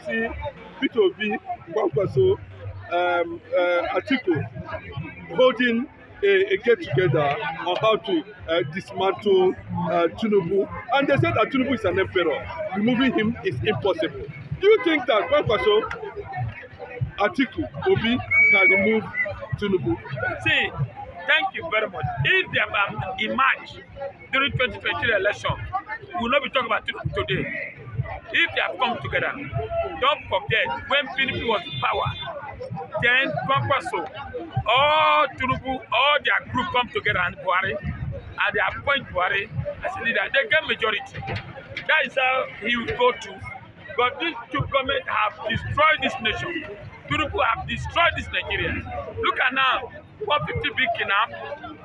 see Peter Obi, Kwankwaso, Atiku holding a get-together on how to dismantle Tinubu. And they said that Tinubu is an emperor. Removing him is impossible. Do you think that Kwankwaso, Atiku, Obi can remove Tinubu? See, thank you very much. If they have emerged during 2023 election, we will not be talking about Tinubu today. If they have come together, don't forget when PDP was in power, then Kwankwaso, all Tinubu, all their group come together and Buhari, and they appoint Buhari as a leader. They get majority. That is how he will go to. But these two governments have destroyed this nation. Tinubu have destroyed this Nigeria. Look at now, 150 big kidnap,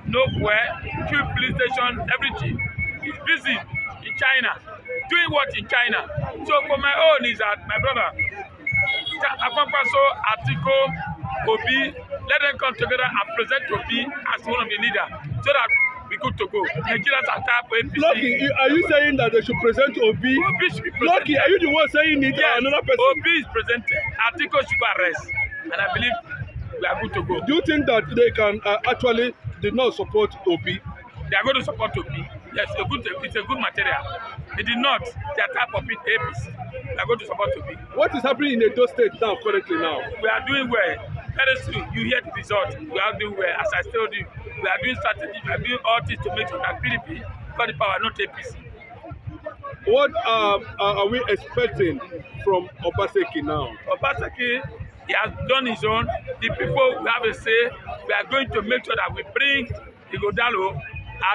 nowhere, 2 police station, everything. He's busy in China. Doing what in China? So for my own is that my brother, Kwankwaso, Atiku, Obi, let them come together and present Obi as one of the leaders so that we good to go. Nigerians are tired for APC. Lucky, are you saying that they should present Obi? Obi should be presented. Lucky, are you the one saying it? Yes, or another person? Obi is presented. Atiku should go arrest. And I believe we are good to go. Do you think that they can actually did not support Obi? They are going to support Obi. Yes, it's a good material. They did not. They are type of APC. They are going to support Obi. What is happening in Edo State now, currently now? We are doing well. Very soon, you hear the result. We are doing well. As I told you, we are doing strategy. We are doing all things to make sure that PDP got the power, not APC. What are we expecting from Obaseki now? Obaseki, he has done his own. The people we have a say. We are going to make sure that we bring Igodalo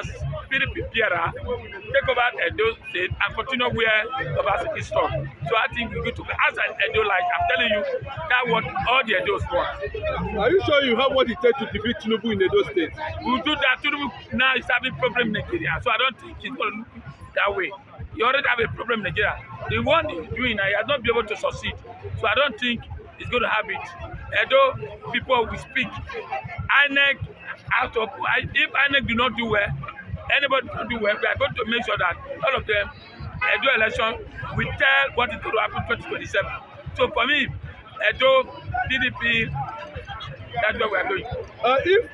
as PDP Piera, take over Edo State and continue where Obaseki stopped. So I think we're going to, as an Edo, like I'm telling you, that's what all the Edos want. Are you sure you have what it takes to defeat Tinubu in Edo State? We'll do that. Tinubu now is having problem in Nigeria, so I don't think he's going to look that way. He already have a problem in Nigeria. The one he's doing now, he has not been able to succeed. So I don't think he's going to have it. Edo people will speak. INEC out of, if INEC do not do well, anybody don't do well, we are going to make sure that all of them Edo election will tell what is going to happen 2027. So for me, Edo, PDP, that's where we are going. If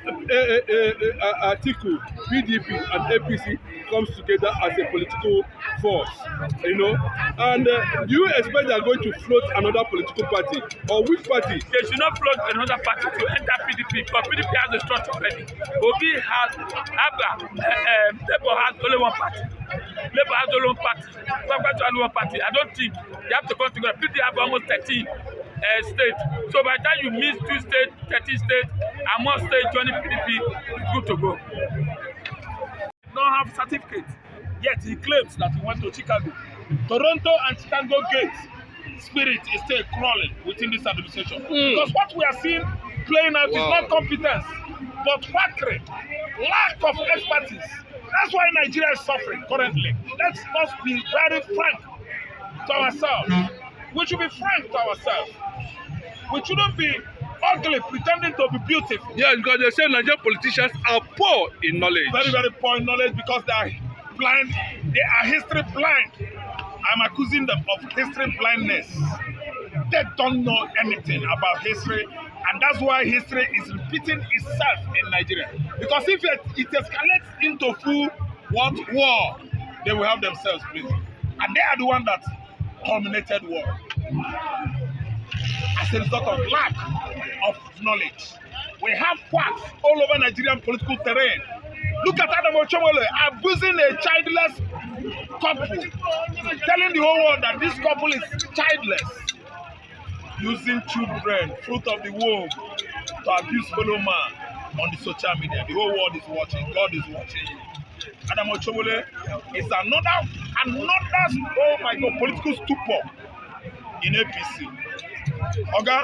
Atiku, PDP, and APC comes together as a political force, you know, and do you expect they are going to float another political party, or which party? They should not float another party to enter PDP, but PDP has a structure already. Obi has, Labour has only one party. Labour has only one party. Kwankwaso has only one party. I don't think they have to come together. PDP have almost 13 states. So by the time you miss 2 states, 13 states, and more states joining PDP, it's good to go. Don't have certificate, yet he claims that he went to Chicago. Toronto and Chicago gate spirit is still crawling within this administration. Because what we are seeing playing out is not competence, but quackery, lack of expertise. That's why Nigeria is suffering currently. Let's be very frank to ourselves. We should be frank to ourselves. We shouldn't be ugly, pretending to be beautiful. Yeah, because they say Nigerian politicians are poor in knowledge. Very, very poor in knowledge because they are blind. They are history blind. I'm accusing them of history blindness. They don't know anything about history, and that's why history is repeating itself in Nigeria. Because if it escalates into full war, they will have themselves busy. And they are the one that culminated war. As a result of lack of knowledge. We have quacks all over Nigerian political terrain. Look at Adam Ochomole abusing a childless couple, telling the whole world that this couple is childless, using children, fruit of the womb, to abuse fellow man on the social media. The whole world is watching. God is watching. Adam Ochomole is another, oh my God, political stupor in APC. Oga,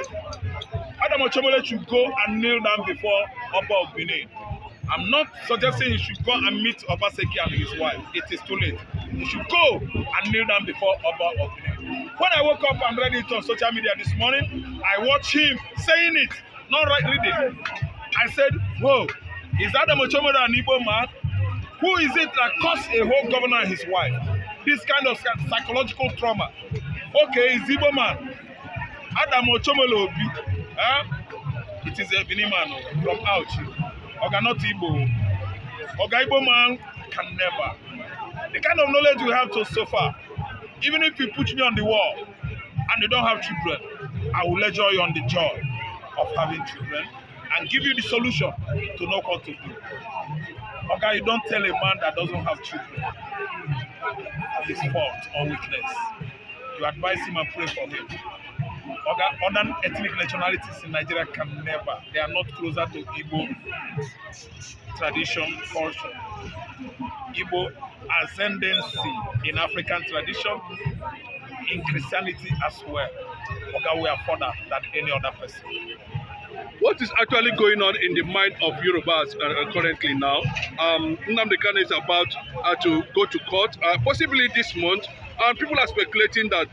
Adam Ochomole should go and kneel down before Oba of Benin. I'm not suggesting he should go and meet Obaseki and his wife. It is too late. He should go and kneel down before Oba of Benin. When I woke up and read it on social media this morning, I watched him saying it, not reading. I said, whoa, is Adam Ochomole an Igbo man? Who is it that caused a whole governor and his wife? This kind of psychological trauma. Okay, he's Igbo man. Adam Ochomolo Obi, it is a Benin man from Auchi. Oga not Igbo. Oga Igbo man can never. The kind of knowledge we have so far, even if you put me on the wall and you don't have children, I will lecture you on the joy of having children and give you the solution to know what to do. Okay, you don't tell a man that doesn't have children of his fault or weakness. You advise him and pray for him. Okay, other ethnic nationalities in Nigeria can never. They are not closer to Igbo tradition, culture. Igbo ascendancy in African tradition, in Christianity as well. Okay, we are further than any other person. What is actually going on in the mind of Yorubas currently now? Nnamdi Kanu is about to go to court, possibly this month, and people are speculating that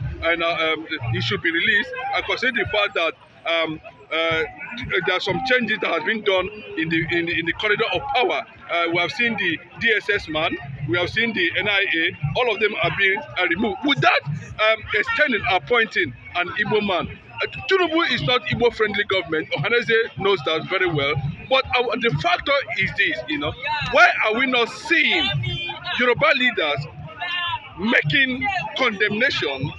he should be released, considering the fact that there are some changes that have been done in the corridor of power. We have seen the DSS man, we have seen the NIA, all of them are being removed. Would that extend appointing an Igbo man? Tinubu is not Igbo-friendly government. Ohaneze knows that very well. But the factor is this, why are we not seeing Yoruba leaders making condemnation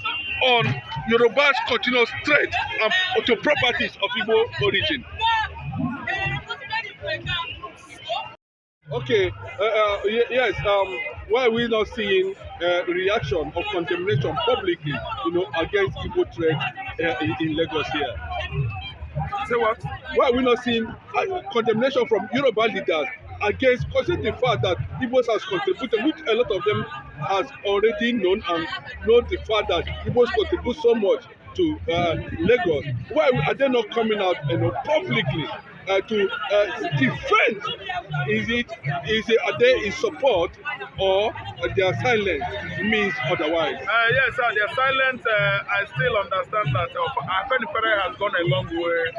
on Yoruba's continuous threat to properties of Igbo origin? Okay, yes, why are we not seeing reaction of condemnation publicly, against Igbo threat in Lagos here? Say what? Why are we not seeing condemnation from Yoruba leaders against, considering the fact that Igbos has contributed, which a lot of them has already known and know the fact that Igbos contribute so much to Lagos? Why are they not coming out publicly to defend? Are they in support, or their silence means otherwise? Yes, sir, their silence, I still understand that Afenifere has gone a long way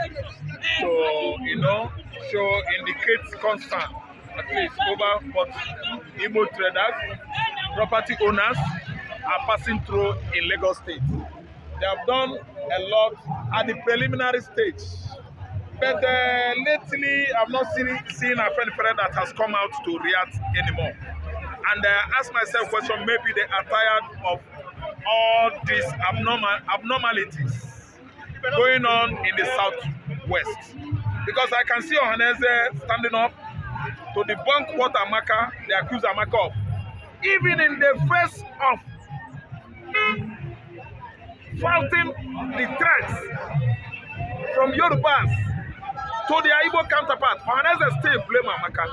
to indicate concern, at least over what Igbo traders, property owners are passing through in Lagos State. They have done a lot at the preliminary stage. But lately, I've not seen a friend that has come out to react anymore. And I ask myself question, maybe they are tired of all these abnormalities going on in the southwest. Because I can see Ohaneze standing up to debunk what they accuse Amaka of. Even in the face of faulting the threats from Yorubas to their Igbo counterpart, Ohaneze still blame Amaka.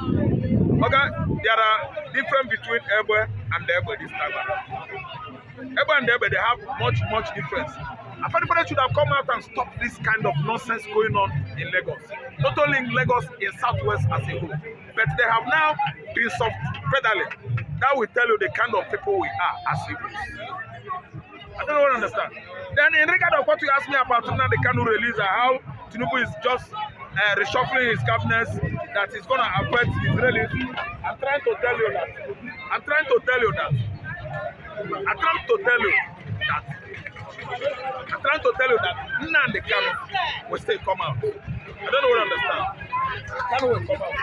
Okay, there are difference between Ebe and Ebe this time around. Ebe and Ebe, they have much difference. Afenifere should have come out and stop this kind of nonsense going on in Lagos. Not only in Lagos, in Southwest as a whole. But they have now been soft pedaling. That will tell you the kind of people we are as Igbos. I don't understand. Then in regard of what you asked me about Nnamdi Kanu release, how Tinubu is just reshuffling his cabinet, that is going to affect his release. I'm trying to tell you that Nnamdi Kanu will still come out. I don't understand. Kanu will come out.